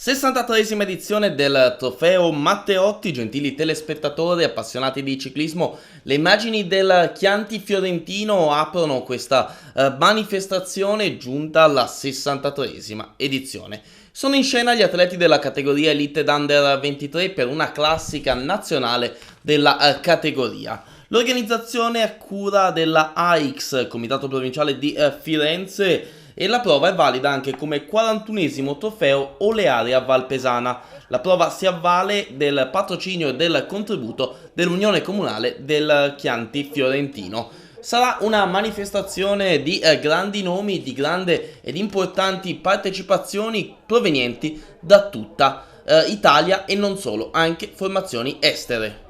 63esima edizione del trofeo Matteotti. Gentili telespettatori appassionati di ciclismo, le immagini del Chianti fiorentino aprono questa manifestazione giunta alla 63esima edizione. Sono in scena gli atleti della categoria Elite d'Under 23 per una classica nazionale della categoria. L'organizzazione è a cura della AIX, Comitato Provinciale di Firenze, e la prova è valida anche come 41esimo trofeo Olearia Valpesana. La prova si avvale del patrocinio e del contributo dell'Unione Comunale del Chianti fiorentino. Sarà una manifestazione di grandi nomi, di grande ed importanti partecipazioni provenienti da tutta Italia e non solo, anche formazioni estere.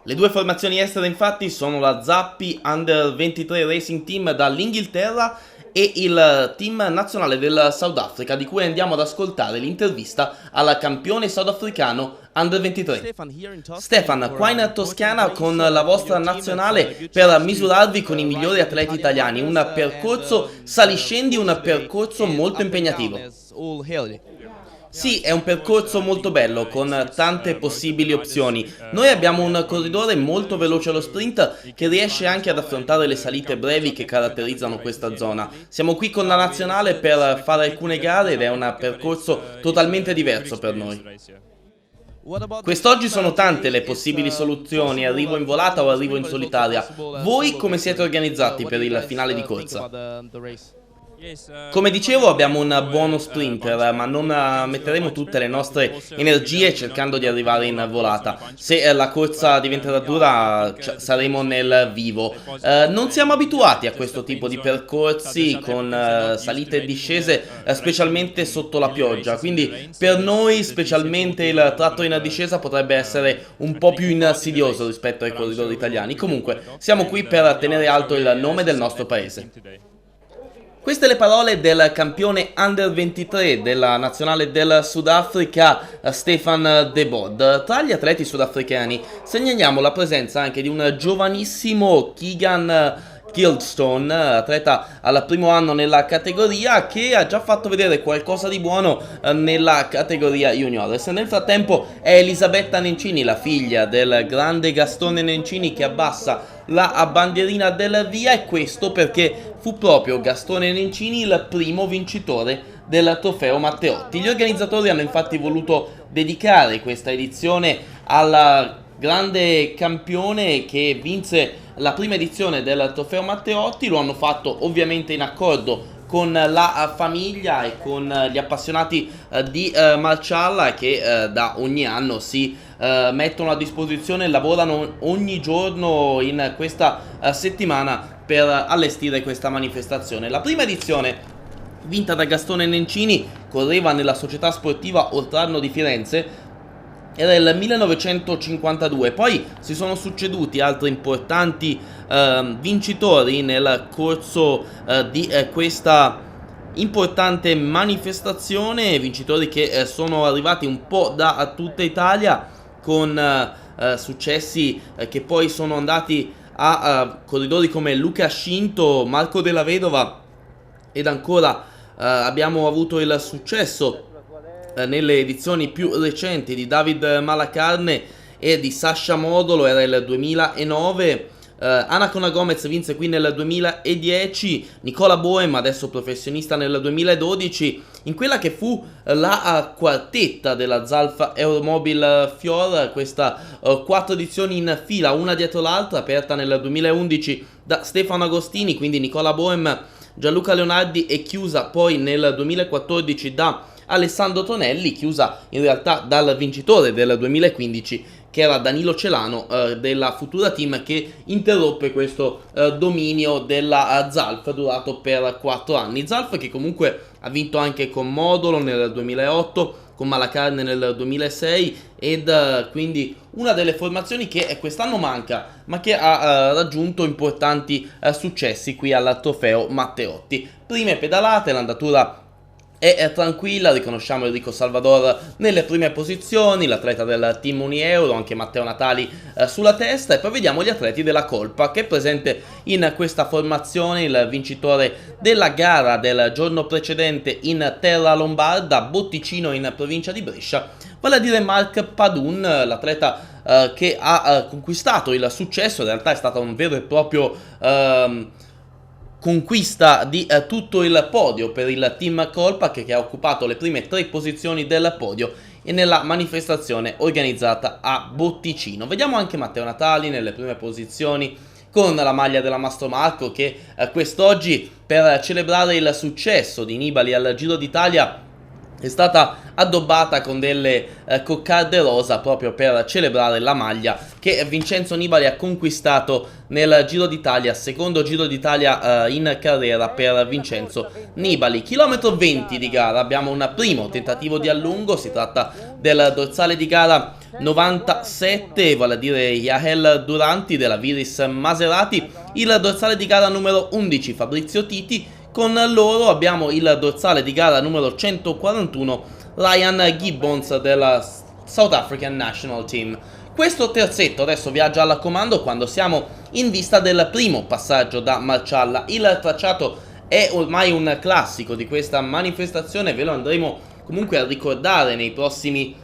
Le due formazioni estere infatti sono la Zappi Under 23 Racing Team dall'Inghilterra e il team nazionale del South Africa, di cui andiamo ad ascoltare l'intervista al campione sudafricano Under 23. Stefan, qua in Toscana con la vostra nazionale per misurarvi con i migliori atleti italiani, un percorso saliscendi, un percorso molto impegnativo. Sì, è un percorso molto bello, con tante possibili opzioni. Noi abbiamo un corridore molto veloce allo sprint che riesce anche ad affrontare le salite brevi che caratterizzano questa zona. Siamo qui con la nazionale per fare alcune gare ed è un percorso totalmente diverso per noi. Quest'oggi sono tante le possibili soluzioni, arrivo in volata o arrivo in solitaria. Voi come siete organizzati per il finale di corsa? Come dicevo, abbiamo un buono sprinter, ma non metteremo tutte le nostre energie cercando di arrivare in volata. Se la corsa diventerà dura, saremo nel vivo. Non siamo abituati a questo tipo di percorsi con salite e discese, specialmente sotto la pioggia. Quindi per noi, specialmente il tratto in discesa potrebbe essere un po' più insidioso rispetto ai corridori italiani. Comunque, siamo qui per tenere alto il nome del nostro paese. Queste le parole del campione Under 23 della nazionale del Sudafrica, Stefan De Bod. Tra gli atleti sudafricani segnaliamo la presenza anche di un giovanissimo Keegan Gilstone, atleta al primo anno nella categoria, che ha già fatto vedere qualcosa di buono nella categoria juniores. Nel frattempo è Elisabetta Nencini, la figlia del grande Gastone Nencini, che abbassa la bandierina del via, e questo perché fu proprio Gastone Nencini il primo vincitore del trofeo Matteotti. Gli organizzatori hanno infatti voluto dedicare questa edizione al grande campione che vinse la prima edizione del trofeo Matteotti. Lo hanno fatto ovviamente in accordo con la famiglia e con gli appassionati di Marcialla, che da ogni anno si mettono a disposizione e lavorano ogni giorno in questa settimana per allestire questa manifestazione. La prima edizione, vinta da Gastone Nencini, correva nella società sportiva Oltrarno di Firenze, era il 1952. Poi si sono succeduti altri importanti vincitori nel corso di questa importante manifestazione, vincitori che sono arrivati un po' da tutta Italia, con successi che poi sono andati a corridori come Luca Scinto, Marco Della Vedova, ed ancora abbiamo avuto il successo nelle edizioni più recenti di David Malacarne e di Sasha Modolo. Era il 2009. Anacona Gomez vinse qui nel 2010, Nicola Bohem, adesso professionista, nel 2012, in quella che fu la quartetta della Zalfa Euromobil Fior, questa 4 edizioni in fila, una dietro l'altra, aperta nel 2011 da Stefano Agostini, quindi Nicola Bohem, Gianluca Leonardi, e chiusa poi nel 2014 da Alessandro Tonelli, chiusa in realtà dal vincitore del 2015, che era Danilo Celano della Futura Team, che interruppe questo dominio della Zalf durato per 4 anni. Zalf che comunque ha vinto anche con Modolo nel 2008, con Malacarne nel 2006, ed quindi una delle formazioni che quest'anno manca, ma che ha raggiunto importanti successi qui al trofeo Matteotti. Prime pedalate, l'andatura è tranquilla, riconosciamo Enrico Salvador nelle prime posizioni, l'atleta del team Unieuro, anche Matteo Natali sulla testa, e poi vediamo gli atleti della Colpa, che è presente in questa formazione il vincitore della gara del giorno precedente in terra lombarda, Botticino in provincia di Brescia, vale a dire Marc Padun, l'atleta che ha conquistato il successo. In realtà è stato un vero e proprio conquista di tutto il podio per il team Colpa, che ha occupato le prime 3 posizioni del podio e nella manifestazione organizzata a Botticino. Vediamo anche Matteo Natali nelle prime posizioni con la maglia della Mastro Marco, che quest'oggi, per celebrare il successo di Nibali al Giro d'Italia, è stata addobbata con delle coccarde rosa proprio per celebrare la maglia che Vincenzo Nibali ha conquistato nel Giro d'Italia, secondo Giro d'Italia in carriera per Vincenzo Nibali. Chilometro 20 di gara, abbiamo un primo tentativo di allungo, si tratta del dorsale di gara 97, vale a dire Yael Duranti della Viris Maserati, il dorsale di gara numero 11 Fabrizio Titi. Con loro abbiamo il dorsale di gara numero 141 Ryan Gibbons della South African National Team. Questo terzetto adesso viaggia al comando quando siamo in vista del primo passaggio da Marcialla. Il tracciato è ormai un classico di questa manifestazione, ve lo andremo comunque a ricordare nei prossimi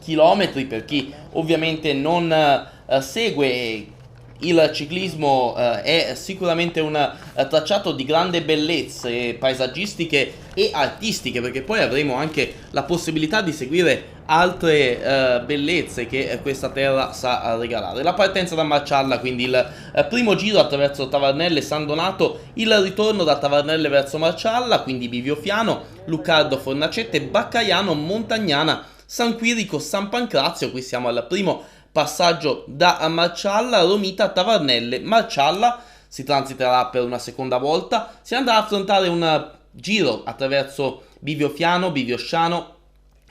chilometri per chi ovviamente non segue il ciclismo. È sicuramente un tracciato di grande bellezze paesaggistiche e artistiche, perché poi avremo anche la possibilità di seguire altre bellezze che questa terra sa regalare. La partenza da Marcialla, quindi il primo giro attraverso Tavernelle e San Donato, il ritorno da Tavernelle verso Marcialla, quindi Biviofiano, Luccardo, Fornacette, Baccaiano, Montagnana, San Quirico, San Pancrazio. Qui siamo al primo passaggio da Marcialla, Romita, Tavernelle, Marcialla. Si transiterà per una seconda volta, si andrà a affrontare un giro attraverso Biviofiano, Biviosciano,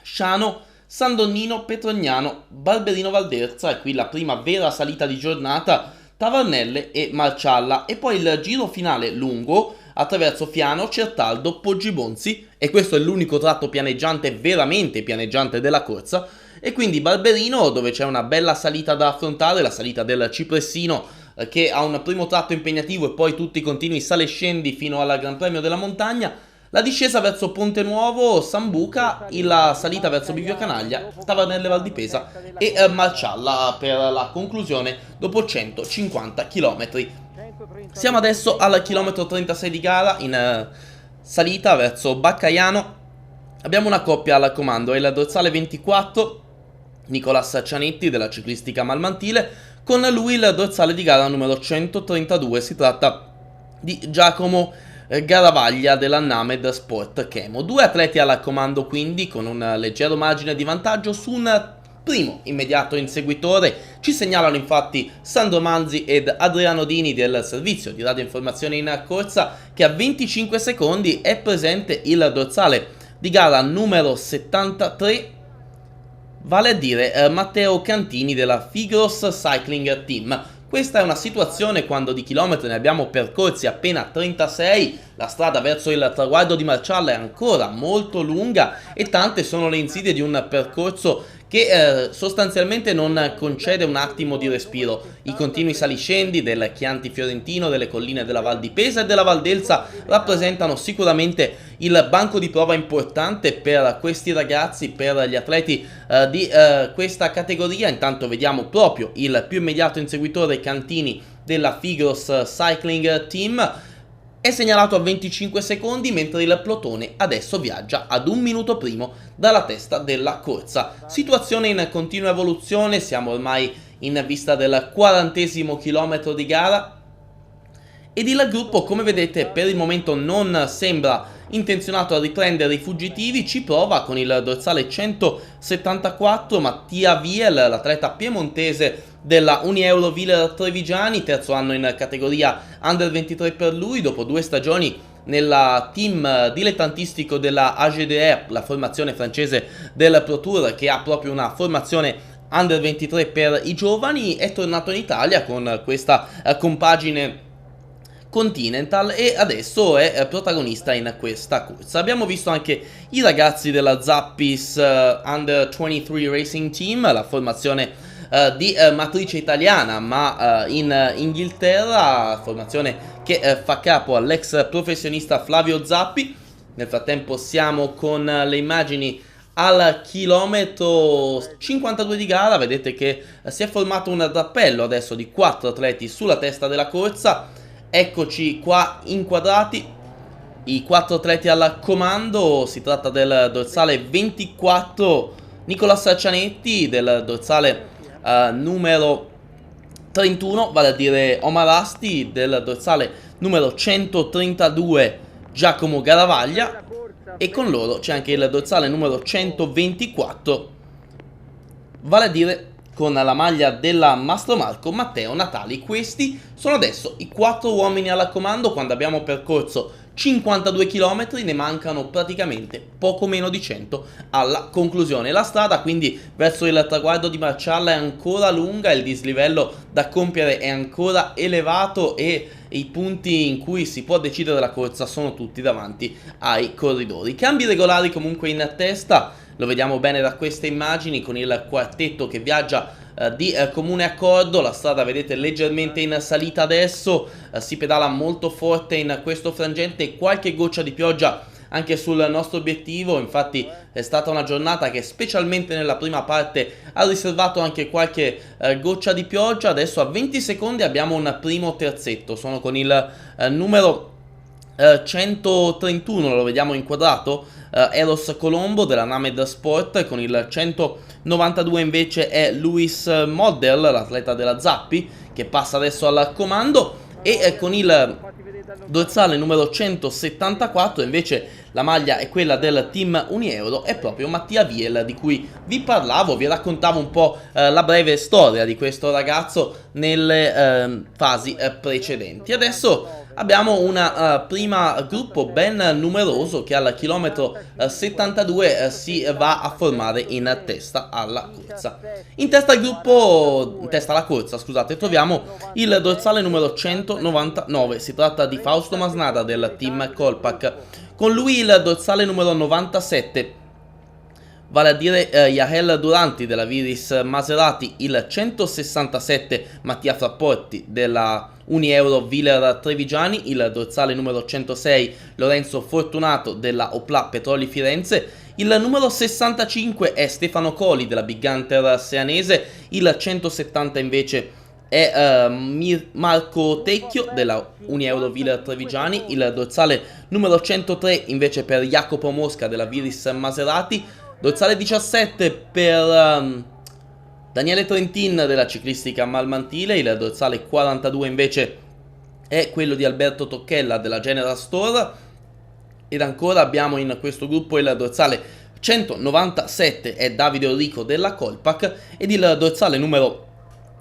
Sciano, San Donnino, Petrognano, Barberino Valderza, e qui la prima vera salita di giornata, Tavernelle e Marcialla, e poi il giro finale lungo attraverso Fiano, Certaldo, Poggibonsi, e questo è l'unico tratto pianeggiante, veramente pianeggiante della corsa, e quindi Barberino, dove c'è una bella salita da affrontare, la salita del Cipressino, che ha un primo tratto impegnativo e poi tutti i continui sale e scendi fino al Gran Premio della Montagna, la discesa verso Ponte Nuovo, Sambuca, la salita verso Bivio Canaglia, Tavernelle Val di Pesa e Marcialla per la conclusione dopo 150 km. Siamo adesso al chilometro 36 di gara, in salita verso Baccaiano. Abbiamo una coppia al comando, è il dorsale 24 Nicolas Cianetti della Ciclistica Malmantile, con lui il dorsale di gara numero 132, si tratta di Giacomo Garavaglia della Named Sport Chemo. Due atleti al comando quindi, con un leggero margine di vantaggio su un primo immediato inseguitore. Ci segnalano infatti Sandro Manzi ed Adriano Dini del servizio di radioinformazione in corsa che a 25 secondi è presente il dorsale di gara numero 73, vale a dire Matteo Cantini della Figros Cycling Team. Questa è una situazione quando di chilometri ne abbiamo percorsi appena 36, la strada verso il traguardo di Marcialla è ancora molto lunga e tante sono le insidie di un percorso che sostanzialmente non concede un attimo di respiro. I continui saliscendi del Chianti Fiorentino, delle colline della Val di Pesa e della Val d'Elsa rappresentano sicuramente il banco di prova importante per questi ragazzi, per gli atleti di questa categoria. Intanto vediamo proprio il più immediato inseguitore Cantini della Figros Cycling Team, è segnalato a 25 secondi, mentre il plotone adesso viaggia ad un minuto primo dalla testa della corsa. Situazione in continua evoluzione, siamo ormai in vista del 40° chilometro di gara ed il gruppo, come vedete, per il momento non sembra intenzionato a riprendere i fuggitivi. Ci prova con il dorsale 174 Mattia Viel, l'atleta piemontese della Unieuro Viller Trevigiani, terzo anno in categoria Under 23 per lui, dopo 2 stagioni nella team dilettantistico della AGDR, la formazione francese del Pro Tour, che ha proprio una formazione Under 23 per i giovani. È tornato in Italia con questa compagine Continental e adesso è protagonista in questa corsa. Abbiamo visto anche i ragazzi della Zappis Under 23 Racing Team, la formazione di matrice italiana ma in Inghilterra, formazione che fa capo all'ex professionista Flavio Zappi. Nel frattempo siamo con le immagini al chilometro 52 di gara. Vedete che si è formato un rappello adesso di 4 atleti sulla testa della corsa. Eccoci qua inquadrati, i 4 atleti al comando. Si tratta del dorsale 24 Nicolas Cianetti, del dorsale numero 31, vale a dire Omar Asti, del dorsale numero 132 Giacomo Garavaglia, e con loro c'è anche il dorsale numero 124, vale a dire con la maglia della Mastro Marco, Matteo Natali. Questi sono adesso i 4 uomini al comando. Quando abbiamo percorso 52 km ne mancano praticamente poco meno di 100 alla conclusione. La strada quindi verso il traguardo di Marcialla è ancora lunga, il dislivello da compiere è ancora elevato e i punti in cui si può decidere la corsa sono tutti davanti ai corridori. Cambi regolari comunque in testa, lo vediamo bene da queste immagini con il quartetto che viaggia di comune accordo. La strada vedete leggermente in salita adesso, si pedala molto forte in questo frangente, qualche goccia di pioggia anche sul nostro obiettivo. Infatti è stata una giornata che specialmente nella prima parte ha riservato anche qualche goccia di pioggia. Adesso a 20 secondi abbiamo un primo terzetto, sono con il numero 131, lo vediamo inquadrato, Eros Colombo della Named Sport. Con il 192 invece è Luis Model, l'atleta della Zappi, che passa adesso al comando, e con il dorsale numero 174 invece la maglia è quella del team Unieuro, è proprio Mattia Viel di cui vi parlavo. Vi raccontavo un po' la breve storia di questo ragazzo nelle fasi precedenti. Adesso abbiamo una prima gruppo ben numeroso che al chilometro 72 si va a formare in testa alla corsa. In testa al gruppo, in testa alla corsa, scusate, troviamo il dorsale numero 199, si tratta di Fausto Masnada del team Kolpak. Con lui il dorsale numero 97, vale a dire Yael Duranti della Viris Maserati, il 167 Mattia Frapporti della Unieuro Wheeler Trevigiani, il dorsale numero 106 Lorenzo Fortunato della Opla Petroli Firenze, il numero 65 è Stefano Coli della Big Hunter Seanese, il 170 invece è Marco Tecchio della Unieuro Wheeler Trevigiani, il dorsale numero 103 invece per Jacopo Mosca della Viris Maserati, dorsale 17 per Daniele Trentin della ciclistica Malmantile, il dorsale 42 invece è quello di Alberto Tocchella della General Store, ed ancora abbiamo in questo gruppo il dorsale 197 è Davide Enrico della Kolpak, ed il dorsale numero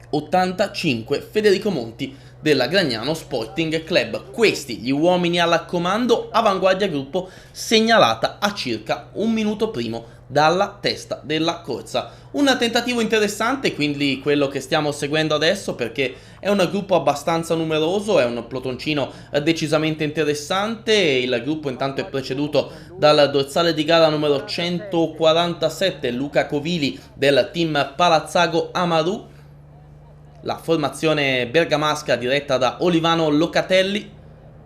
85 Federico Monti della Gragnano Sporting Club. Questi gli uomini al comando, avanguardia gruppo segnalata a circa un minuto primo dalla testa della corsa. Un tentativo interessante quindi quello che stiamo seguendo adesso, perché è un gruppo abbastanza numeroso, è un plotoncino decisamente interessante. Il gruppo intanto è preceduto dal dorsale di gara numero 147 Luca Covili del team Palazzago Amaru, la formazione bergamasca diretta da Olivano Locatelli.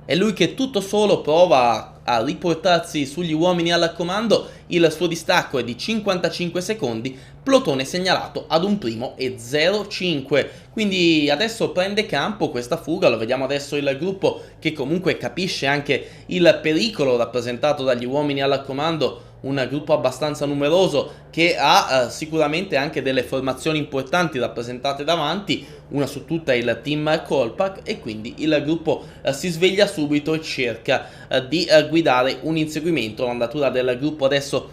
È lui che tutto solo prova a riportarsi sugli uomini al comando, il suo distacco è di 55 secondi, plotone segnalato ad un primo e 0,5, quindi adesso prende campo questa fuga. Lo vediamo adesso il gruppo che comunque capisce anche il pericolo rappresentato dagli uomini al comando, un gruppo abbastanza numeroso che ha sicuramente anche delle formazioni importanti rappresentate davanti, una su tutte è il team Kolpak, e quindi il gruppo si sveglia subito e cerca di guidare un inseguimento. L'andatura del gruppo adesso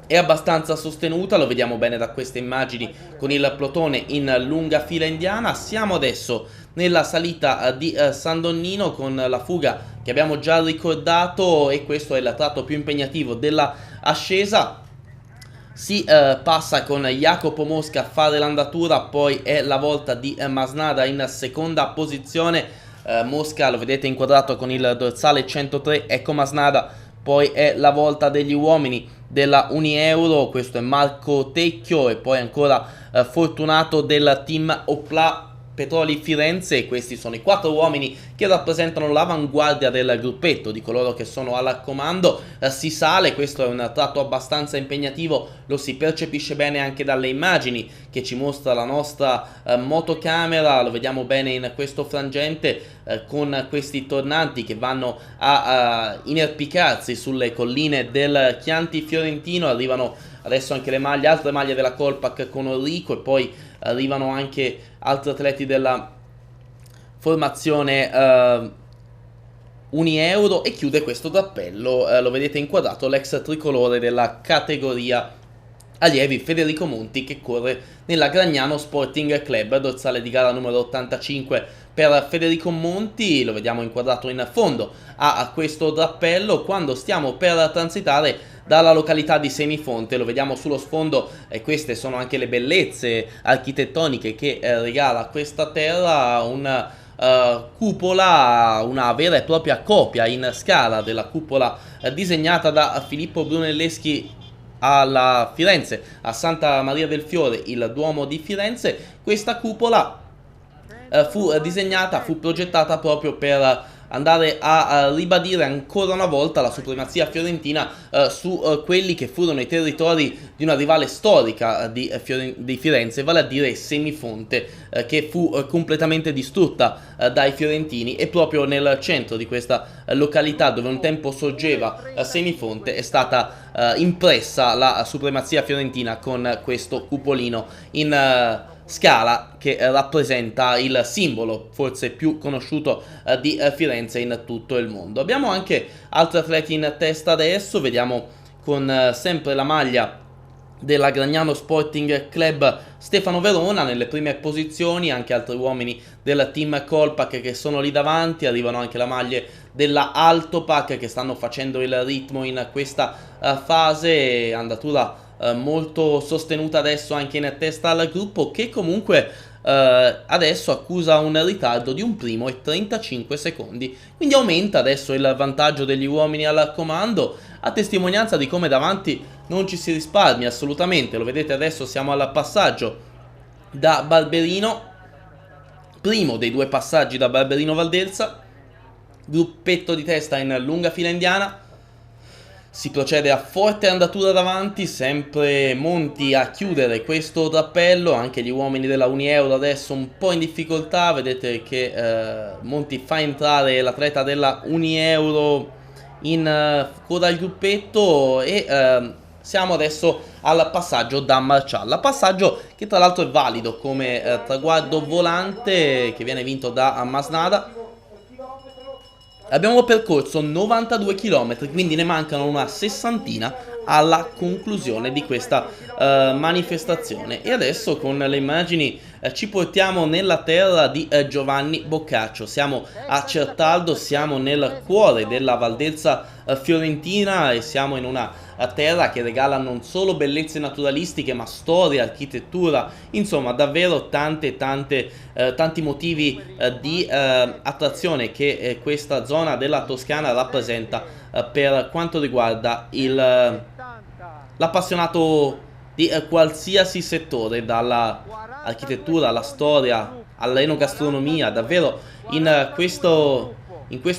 è abbastanza sostenuta, lo vediamo bene da queste immagini con il plotone in lunga fila indiana. Siamo adesso nella salita di San Donnino con la fuga che abbiamo già ricordato, e questo è il tratto più impegnativo della ascesa. Si passa con Jacopo Mosca a fare l'andatura, poi è la volta di Masnada in seconda posizione. Mosca, lo vedete inquadrato con il dorsale 103, ecco Masnada. Poi è la volta degli uomini della Unieuro, questo è Marco Tecchio, e poi ancora Fortunato del team Opla Petroli Firenze. Questi sono i 4 uomini che rappresentano l'avanguardia del gruppetto, di coloro che sono al comando. Si sale, questo è un tratto abbastanza impegnativo, lo si percepisce bene anche dalle immagini che ci mostra la nostra motocamera, lo vediamo bene in questo frangente con questi tornanti che vanno a inerpicarsi sulle colline del Chianti Fiorentino. Arrivano adesso anche le maglie, altre maglie della Colpac con Enrico, e poi arrivano anche altri atleti della formazione Unieuro, e chiude questo drappello, lo vedete inquadrato, l'ex tricolore della categoria allievi Federico Monti, che corre nella Gragnano Sporting Club, dorsale di gara numero 85 per Federico Monti. Lo vediamo inquadrato in fondo a questo drappello quando stiamo per transitare dalla località di Semifonte. Lo vediamo sullo sfondo, e queste sono anche le bellezze architettoniche che regala questa terra. Una cupola, una vera e propria copia in scala della cupola disegnata da Filippo Brunelleschi alla Firenze, a Santa Maria del Fiore, il Duomo di Firenze. Questa cupola fu disegnata, fu progettata proprio per andare a ribadire ancora una volta la supremazia fiorentina su quelli che furono i territori di una rivale storica di Firenze, vale a dire Semifonte, che fu completamente distrutta dai fiorentini, e proprio nel centro di questa località, dove un tempo sorgeva Semifonte, è stata impressa la supremazia fiorentina con questo cupolino in scala che rappresenta il simbolo forse più conosciuto di Firenze in tutto il mondo. Abbiamo anche altri atleti in testa adesso, vediamo con sempre la maglia della Gragnano Sporting Club Stefano Verona nelle prime posizioni, anche altri uomini del team Colpac che sono lì davanti. Arrivano anche la maglie della Altopac che stanno facendo il ritmo in questa fase, andatura molto sostenuta adesso anche in testa al gruppo, che comunque adesso accusa un ritardo di 1 primo e 35 secondi, quindi aumenta adesso il vantaggio degli uomini al comando, a testimonianza di come davanti non ci si risparmia assolutamente. Lo vedete adesso, siamo al passaggio da Barberino, primo dei 2 passaggi da Barberino Valdelsa, gruppetto di testa in lunga fila indiana. Si procede a forte andatura davanti, sempre Monti a chiudere questo drappello, anche gli uomini della Unieuro adesso un po' in difficoltà. Vedete che Monti fa entrare l'atleta della Unieuro in coda al gruppetto, e siamo adesso al passaggio da Marcialla, passaggio che tra l'altro è valido come traguardo volante, che viene vinto da Masnada. Abbiamo percorso 92 km, quindi ne mancano una sessantina alla conclusione di questa manifestazione. E adesso con le immagini ci portiamo nella terra di Giovanni Boccaccio. Siamo a Certaldo, siamo nel cuore della Valdelsa fiorentina, e siamo in una terra che regala non solo bellezze naturalistiche, ma storia, architettura, insomma davvero tanti motivi di attrazione che questa zona della Toscana rappresenta per quanto riguarda l'appassionato di qualsiasi settore, dalla architettura alla storia all'enogastronomia. Davvero in questo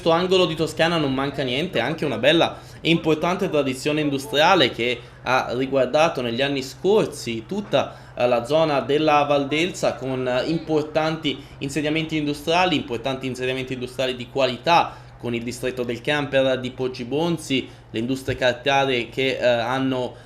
angolo di Toscana non manca niente, anche una bella e importante tradizione industriale che ha riguardato negli anni scorsi tutta la zona della Valdelsa, con importanti insediamenti industriali di qualità, con il distretto del camper di Poggibonsi, le industrie cartarie che hanno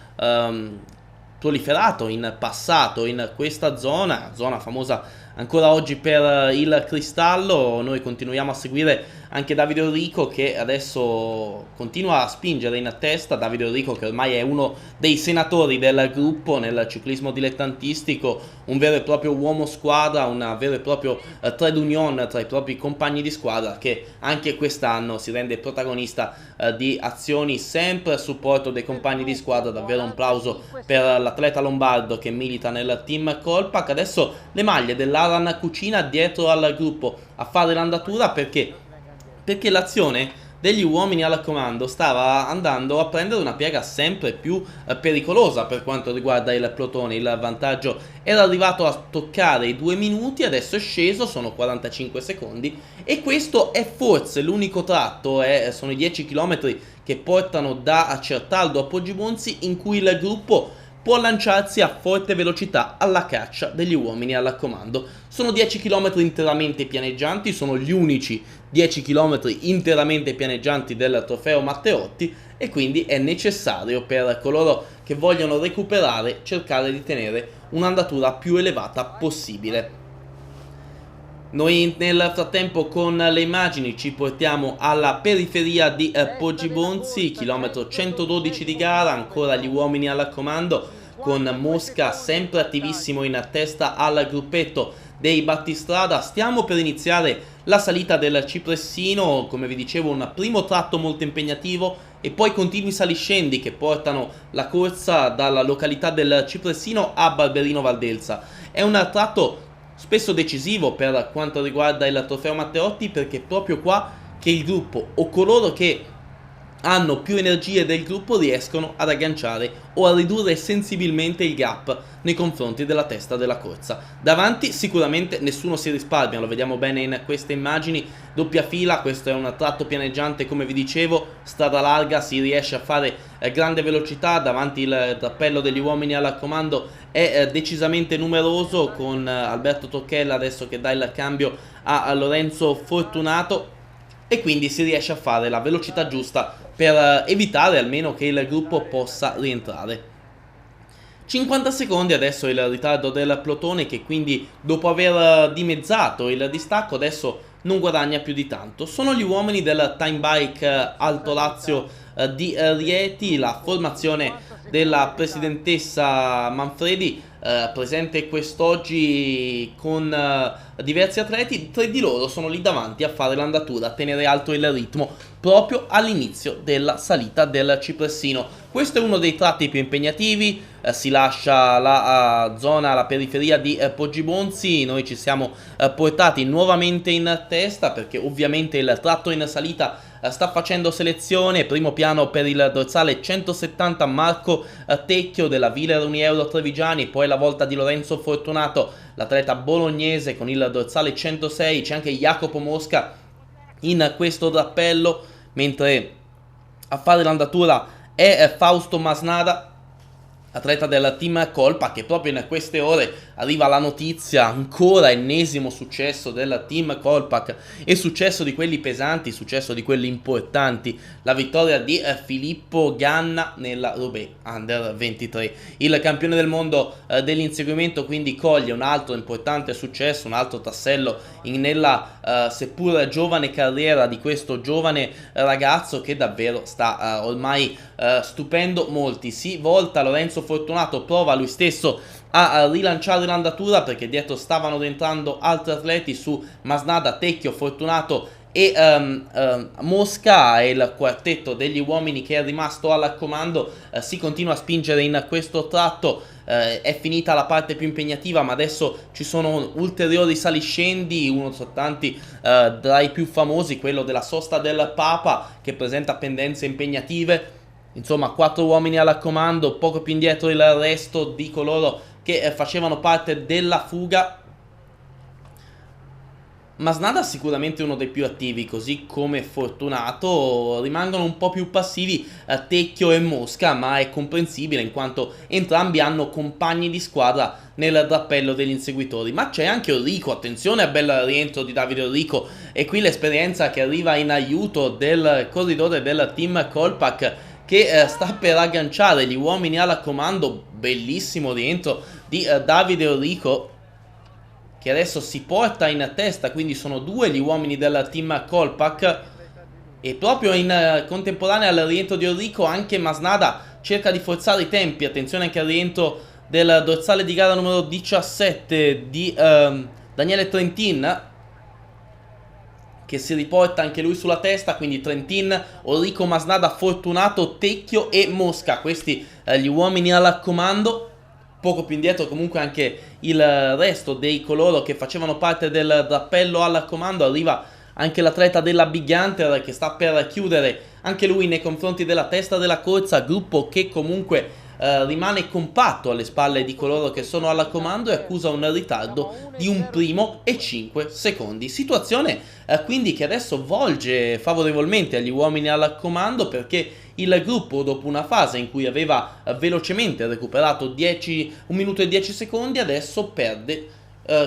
proliferato in passato in questa zona famosa ancora oggi per il cristallo. Noi continuiamo a seguire anche Davide Enrico, che adesso continua a spingere in testa. Davide Enrico, che ormai è uno dei senatori del gruppo nel ciclismo dilettantistico, un vero e proprio uomo squadra, un vero e proprio trade union tra i propri compagni di squadra, che anche quest'anno si rende protagonista di azioni sempre a supporto dei compagni di squadra. Davvero un plauso per l'atleta lombardo che milita nel team Colpac. Adesso le maglie della l'Aran Cucina dietro al gruppo a fare l'andatura perché l'azione degli uomini al comando stava andando a prendere una piega sempre più pericolosa per quanto riguarda il plotone. Il vantaggio era arrivato a toccare i 2 minuti, adesso è sceso, sono 45 secondi e questo è forse l'unico tratto, sono i 10 km che portano da Certaldo a Poggibonsi in cui il gruppo può lanciarsi a forte velocità alla caccia degli uomini al comando. Sono 10 km interamente pianeggianti, sono gli unici 10 km interamente pianeggianti del trofeo Matteotti e quindi è necessario per coloro che vogliono recuperare cercare di tenere un'andatura più elevata possibile. Noi nel frattempo con le immagini ci portiamo alla periferia di Poggibonsi, chilometro 112 di gara, ancora gli uomini al comando con Mosca sempre attivissimo in testa al gruppetto dei battistrada. Stiamo per iniziare la salita del Cipressino, come vi dicevo un primo tratto molto impegnativo e poi continui saliscendi che portano la corsa dalla località del Cipressino a Barberino Valdelsa. È un tratto spesso decisivo per quanto riguarda il trofeo Matteotti perché è proprio qua che il gruppo o coloro che hanno più energie del gruppo riescono ad agganciare o a ridurre sensibilmente il gap nei confronti della testa della corsa. Davanti sicuramente nessuno si risparmia, lo vediamo bene in queste immagini, doppia fila, questo è un tratto pianeggiante come vi dicevo, strada larga, si riesce a fare grande velocità, davanti il drappello degli uomini al comando è decisamente numeroso con Alberto Tocchella adesso che dà il cambio a Lorenzo Fortunato e quindi si riesce a fare la velocità giusta per evitare almeno che il gruppo possa rientrare. 50 secondi adesso il ritardo del plotone che quindi dopo aver dimezzato il distacco adesso non guadagna più di tanto. Sono gli uomini del Time Bike Alto Lazio di Rieti, la formazione della presidentessa Manfredi presente quest'oggi con diversi atleti. 3 di loro sono lì davanti a fare l'andatura, a tenere alto il ritmo proprio all'inizio della salita del Cipressino. Questo è uno dei tratti più impegnativi, si lascia la zona, la periferia di Poggibonsi, noi ci siamo portati nuovamente in testa perché ovviamente il tratto in salita sta facendo selezione. Primo piano per il dorsale 170 Marco Tecchio della Wheeler Unieuro Trevigiani, poi la volta di Lorenzo Fortunato, l'atleta bolognese con il dorsale 106, c'è anche Jacopo Mosca in questo drappello, mentre a fare l'andatura è Fausto Masnada, atleta del team Colpa, che proprio in queste ore arriva la notizia, ancora ennesimo successo del team Colpac e successo di quelli pesanti, successo di quelli importanti, la vittoria di Filippo Ganna nella Roubaix Under 23. Il campione del mondo dell'inseguimento quindi coglie un altro importante successo, un altro tassello nella seppur giovane carriera di questo giovane ragazzo che davvero sta ormai stupendo molti. Si volta Lorenzo Fortunato, prova lui stesso a rilanciare l'andatura perché dietro stavano rientrando altri atleti su Masnada, Tecchio, Fortunato e Mosca. È il quartetto degli uomini che è rimasto al comando, si continua a spingere in questo tratto, è finita la parte più impegnativa ma adesso ci sono ulteriori saliscendi, uno soltanto tra i più famosi, quello della sosta del Papa che presenta pendenze impegnative. Insomma, 4 uomini al comando, poco più indietro il resto di coloro che facevano parte della fuga. Masnada sicuramente uno dei più attivi, così come Fortunato. Rimangono un po' più passivi Tecchio e Mosca, ma è comprensibile in quanto entrambi hanno compagni di squadra nel drappello degli inseguitori. Ma c'è anche Enrico, attenzione al bel rientro di Davide Enrico, e qui l'esperienza che arriva in aiuto del corridore del team Colpac che sta per agganciare gli uomini al comando. Bellissimo rientro di Davide Enrico che adesso si porta in testa, quindi sono 2 gli uomini del team Colpac e proprio in contemporanea al rientro di Enrico anche Masnada cerca di forzare i tempi. Attenzione anche al rientro del dorsale di gara numero 17 di Daniele Trentin che si riporta anche lui sulla testa, quindi Trentin, Enrico, Masnada, Fortunato, Tecchio e Mosca, questi gli uomini al comando. poco più indietro comunque anche il resto dei coloro che facevano parte del drappello al comando. Arriva anche l'atleta della Big Hunter che sta per chiudere anche lui nei confronti della testa della corsa, gruppo che comunque rimane compatto alle spalle di coloro che sono al comando e accusa un ritardo di 1 primo e 5 secondi. Situazione quindi che adesso volge favorevolmente agli uomini al comando, perché il gruppo, dopo una fase in cui aveva velocemente recuperato 1 minuto e 10 secondi, adesso perde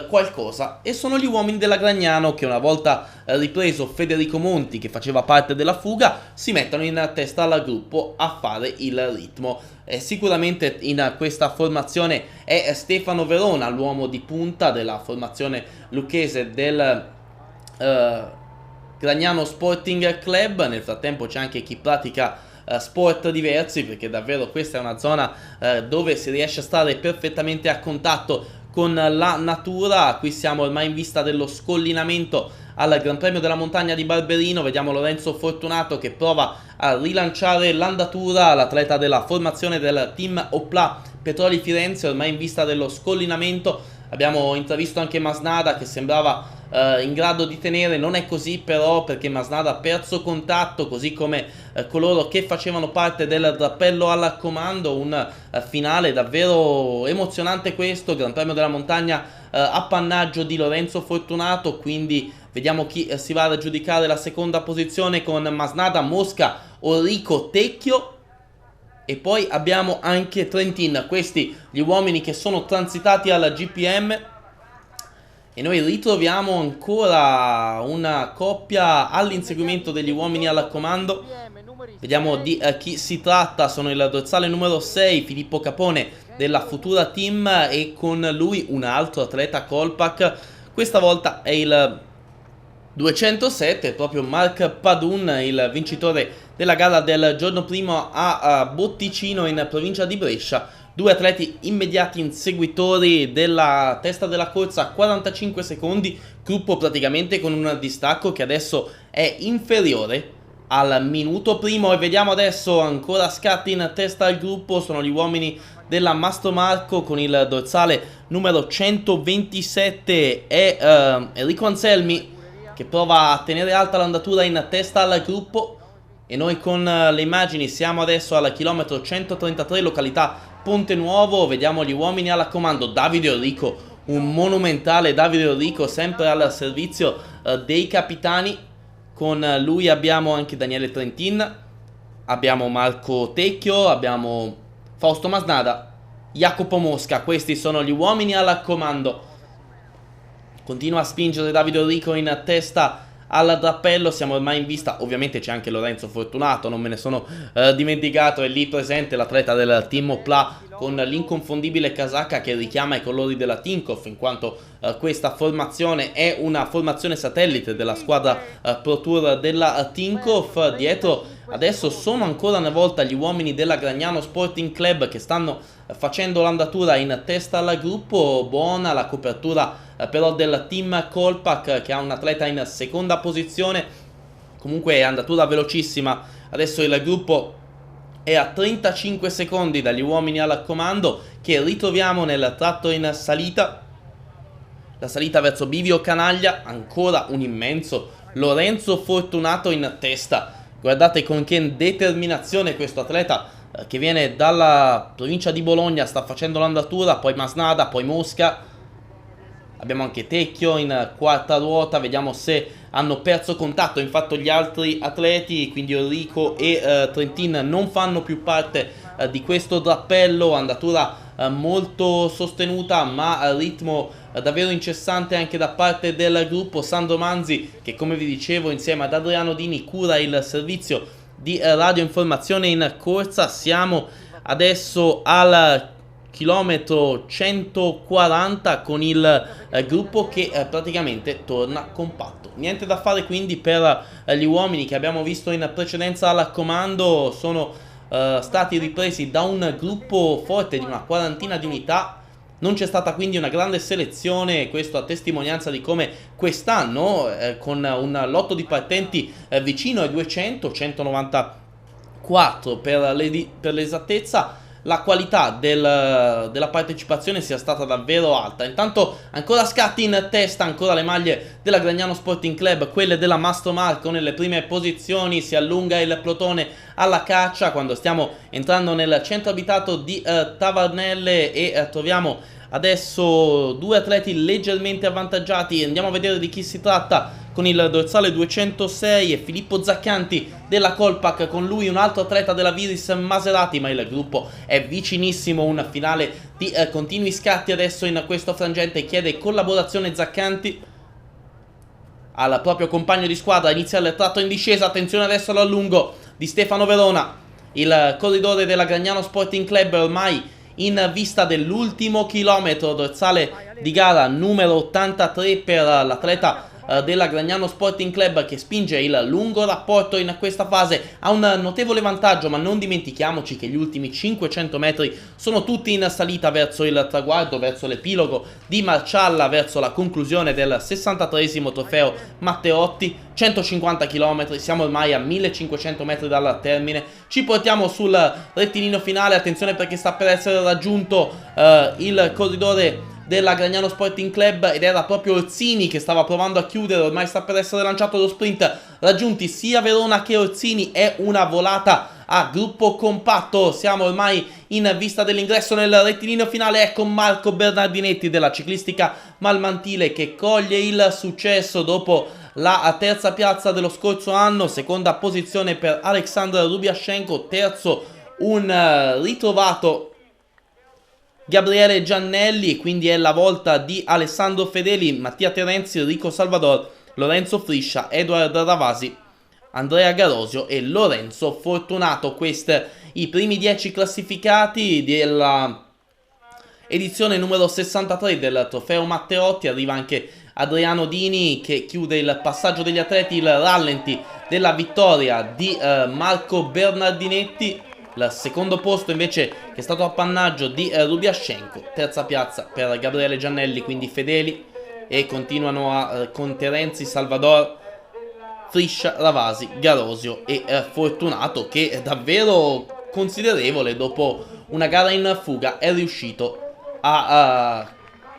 qualcosa, e sono gli uomini della Gragnano che, una volta ripreso Federico Monti che faceva parte della fuga, si mettono in testa al gruppo a fare il ritmo. Sicuramente in questa formazione è Stefano Verona l'uomo di punta della formazione lucchese del Gragnano Sporting Club. Nel frattempo c'è anche chi pratica sport diversi, perché davvero questa è una zona dove si riesce a stare perfettamente a contatto con la natura. Qui siamo ormai in vista dello scollinamento al Gran Premio della Montagna di Barberino. Vediamo Lorenzo Fortunato che prova a rilanciare l'andatura, l'atleta della formazione del team Opla Petroli Firenze, ormai in vista dello scollinamento. Abbiamo intravisto anche Masnada che sembrava in grado di tenere, non è così però, perché Masnada ha perso contatto, così come coloro che facevano parte del drappello al comando. Un finale davvero emozionante questo, Gran Premio della Montagna appannaggio di Lorenzo Fortunato, quindi vediamo chi si va ad aggiudicare la seconda posizione con Masnada, Mosca, Orrico, Tecchio. E poi abbiamo anche Trentin, questi gli uomini che sono transitati alla GPM. E noi ritroviamo ancora una coppia all'inseguimento degli uomini al comando. Vediamo di chi si tratta. Sono il dorsale numero 6, Filippo Capone della Futura Team, e con lui un altro atleta Kolpak. Questa volta è il 207, proprio Mark Padun, il vincitore della gara del giorno primo a Botticino in provincia di Brescia. Due atleti immediati inseguitori della testa della corsa a 45 secondi, gruppo praticamente con un distacco che adesso è inferiore al minuto primo. E vediamo adesso ancora scatti in testa al gruppo, sono gli uomini della Mastro Marco con il dorsale numero 127 e Enrico Anselmi che prova a tenere alta l'andatura in testa al gruppo. E noi con le immagini siamo adesso al chilometro 133, località Ponte Nuovo. Vediamo gli uomini al comando, Davide Orrico, un monumentale Davide Orrico sempre al servizio dei capitani. Con lui abbiamo anche Daniele Trentin, abbiamo Marco Tecchio, abbiamo Fausto Masnada, Jacopo Mosca. Questi sono gli uomini al comando. Continua a spingere Davide Orrico in testa al drappello, siamo ormai in vista, ovviamente c'è anche Lorenzo Fortunato, non me ne sono dimenticato, è lì presente l'atleta del team Opla con l'inconfondibile casacca che richiama i colori della Tinkoff, in quanto questa formazione è una formazione satellite della squadra Pro Tour della Tinkoff. Dietro adesso sono ancora una volta gli uomini della Gragnano Sporting Club che stanno facendo l'andatura in testa al gruppo. Buona la copertura però del team Kolpak che ha un atleta in seconda posizione. Comunque è andatura velocissima. Adesso il gruppo è a 35 secondi dagli uomini al comando, che ritroviamo nel tratto in salita. La salita verso Bivio Canaglia, ancora un immenso Lorenzo Fortunato in testa. Guardate con che determinazione questo atleta che viene dalla provincia di Bologna sta facendo l'andatura. Poi Masnada, poi Mosca. Abbiamo anche Tecchio in quarta ruota, vediamo se hanno perso contatto. Infatti gli altri atleti, quindi Orrico e Trentin, non fanno più parte di questo drappello. Andatura molto sostenuta ma a ritmo davvero incessante anche da parte del gruppo. Sandro Manzi che, come vi dicevo, insieme ad Adriano Dini cura il servizio di radioinformazione in corsa. Siamo adesso al chilometro 140 con il gruppo che praticamente torna compatto. Niente da fare quindi per gli uomini che abbiamo visto in precedenza al comando. Sono stati ripresi da un gruppo forte di una quarantina di unità. Non c'è stata quindi una grande selezione, questo a testimonianza di come quest'anno con un lotto di partenti vicino ai 200, 194 per l'esattezza, la qualità della partecipazione sia stata davvero alta. Intanto ancora scatti in testa, ancora le maglie della Gragnano Sporting Club, quelle della Mastro Marco nelle prime posizioni, si allunga il plotone alla caccia quando stiamo entrando nel centro abitato di Tavernelle e troviamo adesso due atleti leggermente avvantaggiati. Andiamo a vedere di chi si tratta. Con il dorsale 206 e Filippo Zaccanti della Colpac, con lui un altro atleta della Viris Maserati, ma il gruppo è vicinissimo. Un finale di continui scatti adesso in questo frangente, chiede collaborazione Zaccanti al proprio compagno di squadra, inizia il tratto in discesa, attenzione adesso all'allungo di Stefano Verona, il corridore della Gragnano Sporting Club ormai in vista dell'ultimo chilometro, dorsale di gara numero 83 per l'atleta della Gragnano Sporting Club che spinge il lungo rapporto in questa fase, ha un notevole vantaggio, ma non dimentichiamoci che gli ultimi 500 metri sono tutti in salita verso il traguardo, verso l'epilogo di Marcialla, verso la conclusione del 63esimo trofeo Matteotti. 150 km, siamo ormai a 1500 metri dal termine, ci portiamo sul rettilineo finale, attenzione perché sta per essere raggiunto il corridore della Gragnano Sporting Club ed era proprio Orsini che stava provando a chiudere, ormai sta per essere lanciato lo sprint, raggiunti sia Verona che Orsini, è una volata a gruppo compatto, siamo ormai in vista dell'ingresso nel rettilineo finale. Ecco Marco Bernardinetti della ciclistica malmantile che coglie il successo dopo la terza piazza dello scorso anno, seconda posizione per Alexander Rubiascenko, terzo un ritrovato Gabriele Giannelli, e quindi è la volta di Alessandro Fedeli, Mattia Terenzi, Enrico Salvador, Lorenzo Friscia, Edward Ravasi, Andrea Garosio e Lorenzo Fortunato. Questi i primi 10 classificati della edizione numero 63 del trofeo Matteotti. Arriva anche Adriano Dini che chiude il passaggio degli atleti, il rallenti della vittoria di Marco Bernardinetti. Il secondo posto invece che è stato appannaggio di Rubiascenko, terza piazza per Gabriele Giannelli, quindi Fedeli, e continuano con Terenzi, Salvador, Friscia, Ravasi, Garosio e Fortunato, che è davvero considerevole dopo una gara in fuga è riuscito a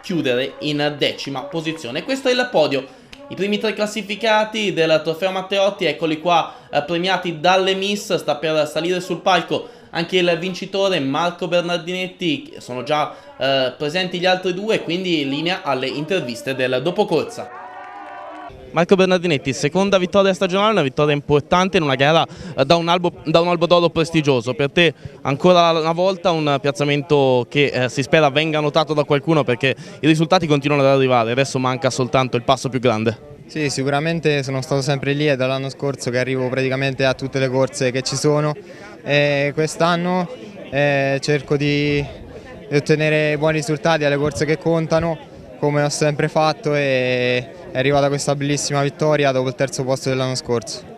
chiudere in decima posizione. Questo è il podio. I primi tre classificati del trofeo Matteotti, eccoli qua, premiati dalle Miss. Sta per salire sul palco anche il vincitore Marco Bernardinetti, sono già presenti gli altri due, quindi linea alle interviste del dopocorsa. Marco Bernardinetti, seconda vittoria stagionale, una vittoria importante in una gara da un albo d'oro prestigioso. Per te ancora una volta un piazzamento che si spera venga notato da qualcuno, perché i risultati continuano ad arrivare, adesso manca soltanto il passo più grande. Sì, sicuramente sono stato sempre lì, è dall'anno scorso che arrivo praticamente a tutte le corse che ci sono, e quest'anno cerco di ottenere buoni risultati alle corse che contano, come ho sempre fatto, e è arrivata questa bellissima vittoria dopo il terzo posto dell'anno scorso.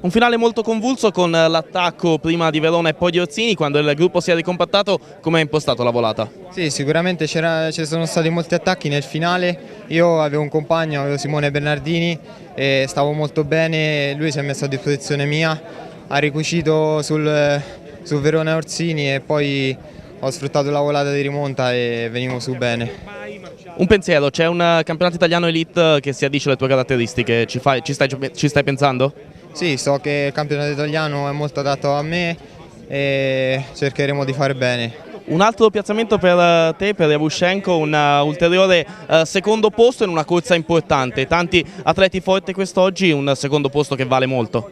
Un finale molto convulso con l'attacco prima di Verona e poi di Orsini. Quando il gruppo si è ricompattato, come è impostato la volata? Sì, sicuramente ci sono stati molti attacchi nel finale. Io avevo un compagno, avevo Simone Bernardini, e stavo molto bene, lui si è messo a disposizione mia, ha ricucito su Verona e Orsini e poi ho sfruttato la volata di rimonta e venivo su bene. Un pensiero, c'è un campionato italiano elite che si addice alle tue caratteristiche, ci stai pensando? Sì, so che il campionato italiano è molto adatto a me e cercheremo di fare bene. Un altro piazzamento per te, per Yavushenko, un ulteriore secondo posto in una corsa importante, tanti atleti forti quest'oggi, un secondo posto che vale molto.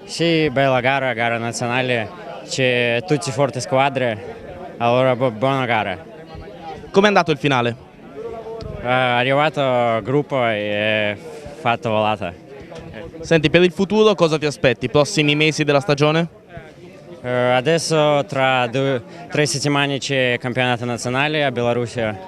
Sì, bella gara nazionale, c'è tutte forti squadre, allora buona gara. Com'è andato il finale? È arrivato il gruppo e fatto volata. Senti, per il futuro cosa ti aspetti? Prossimi mesi della stagione? Adesso tra 3 settimane c'è il campionato nazionale a Bielorussia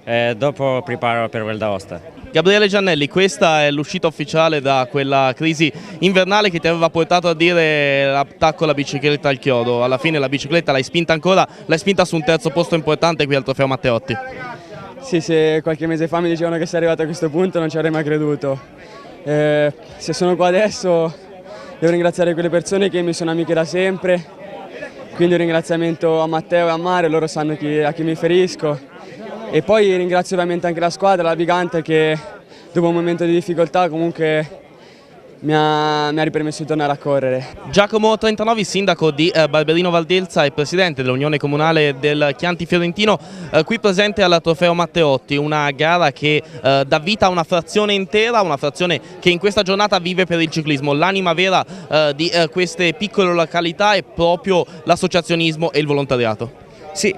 e dopo preparo per Val d'Aosta. Gabriele Giannelli, questa è l'uscita ufficiale da quella crisi invernale che ti aveva portato a dire l'attacco alla bicicletta al chiodo. Alla fine la bicicletta l'hai spinta ancora, l'hai spinta su un terzo posto importante qui al trofeo Matteotti. Sì, se qualche mese fa mi dicevano che sei arrivato a questo punto non ci avrei mai creduto. Se sono qua adesso devo ringraziare quelle persone che mi sono amiche da sempre quindi un ringraziamento a Matteo e a Mario, loro sanno a chi mi riferisco, e poi ringrazio ovviamente anche la squadra, la Big Hunter, che dopo un momento di difficoltà comunque mi ha ripermesso di tornare a correre. Giacomo Trentanovi, sindaco di Barberino Valdelsa e presidente dell'Unione Comunale del Chianti Fiorentino, qui presente al Trofeo Matteotti, una gara che dà vita a una frazione intera, una frazione che in questa giornata vive per il ciclismo. L'anima vera di queste piccole località è proprio l'associazionismo e il volontariato. Sì,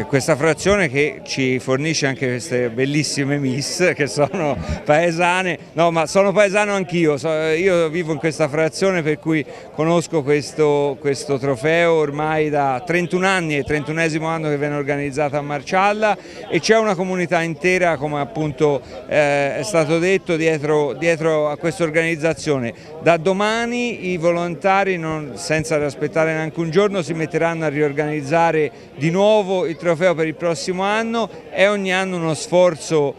questa frazione che ci fornisce anche queste bellissime miss che sono paesane, no, ma sono paesano anch'io, io vivo in questa frazione, per cui conosco questo trofeo ormai da 31 anni, è il 31esimo anno che viene organizzato a Marcialla, e c'è una comunità intera, come appunto è stato detto, dietro a questa organizzazione. Da domani i volontari, senza aspettare neanche un giorno, si metteranno a riorganizzare di nuovo il trofeo per il prossimo anno. È ogni anno uno sforzo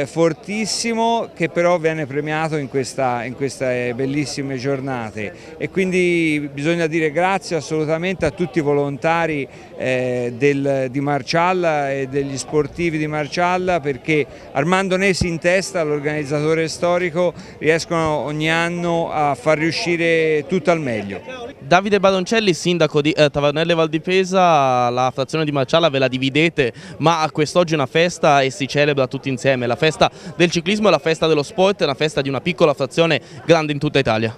fortissimo, che però viene premiato in queste bellissime giornate, e quindi bisogna dire grazie assolutamente a tutti i volontari di Marcialla e degli sportivi di Marcialla, perché Armando Nesi in testa, l'organizzatore storico, riescono ogni anno a far riuscire tutto al meglio. Davide Baroncelli, sindaco di Tavernelle Val di Pesa, la frazione di Marcialla ve la dividete, ma a quest'oggi è una festa e si celebra tutti insieme, la festa del ciclismo e la festa dello sport, è una festa di una piccola frazione grande in tutta Italia.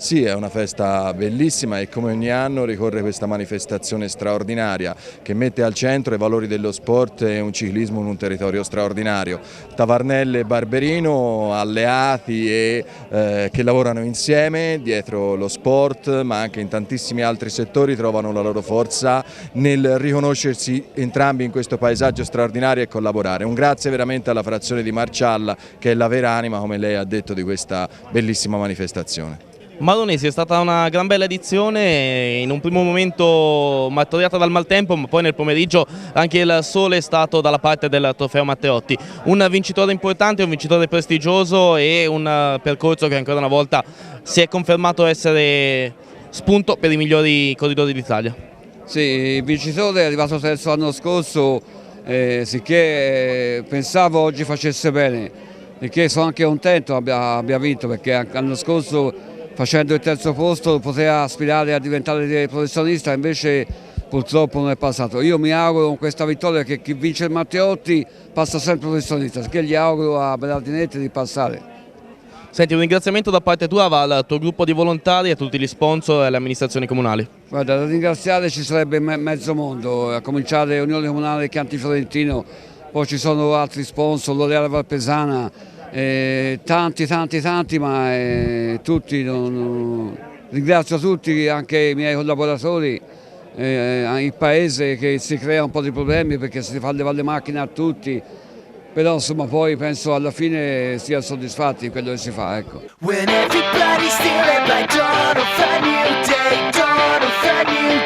Sì, è una festa bellissima e come ogni anno ricorre questa manifestazione straordinaria che mette al centro i valori dello sport e un ciclismo in un territorio straordinario. Tavernelle e Barberino alleati che lavorano insieme dietro lo sport, ma anche in tantissimi altri settori trovano la loro forza nel riconoscersi entrambi in questo paesaggio straordinario e collaborare. Un grazie veramente alla frazione di Marcialla, che è la vera anima, come lei ha detto, di questa bellissima manifestazione. Maronesi, è stata una gran bella edizione, in un primo momento martoriata dal maltempo, ma poi nel pomeriggio anche il sole è stato dalla parte del Trofeo Matteotti. Un vincitore importante, un vincitore prestigioso e un percorso che ancora una volta si è confermato essere spunto per i migliori corridori d'Italia. Sì, il vincitore è arrivato terzo l'anno scorso, sicché pensavo oggi facesse bene, perché sono anche contento abbia vinto, perché l'anno scorso facendo il terzo posto poteva aspirare a diventare professionista, invece purtroppo non è passato. Io mi auguro con questa vittoria che chi vince il Matteotti passa sempre professionista, perché gli auguro a Berardinetti di passare. Senti, un ringraziamento da parte tua va al tuo gruppo di volontari, a tutti gli sponsor e alle amministrazioni comunali. Guarda, da ringraziare ci sarebbe mezzo mondo, a cominciare Unione Comunale Chianti Fiorentino, poi ci sono altri sponsor, L'Oreale Valpesana, tanti, ma tutti, ringrazio tutti, anche i miei collaboratori, il paese che si crea un po' di problemi perché si fa levare le macchine a tutti, però insomma poi penso alla fine sia soddisfatti di quello che si fa, ecco. When everybody's stealing by dawn of a new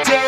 day,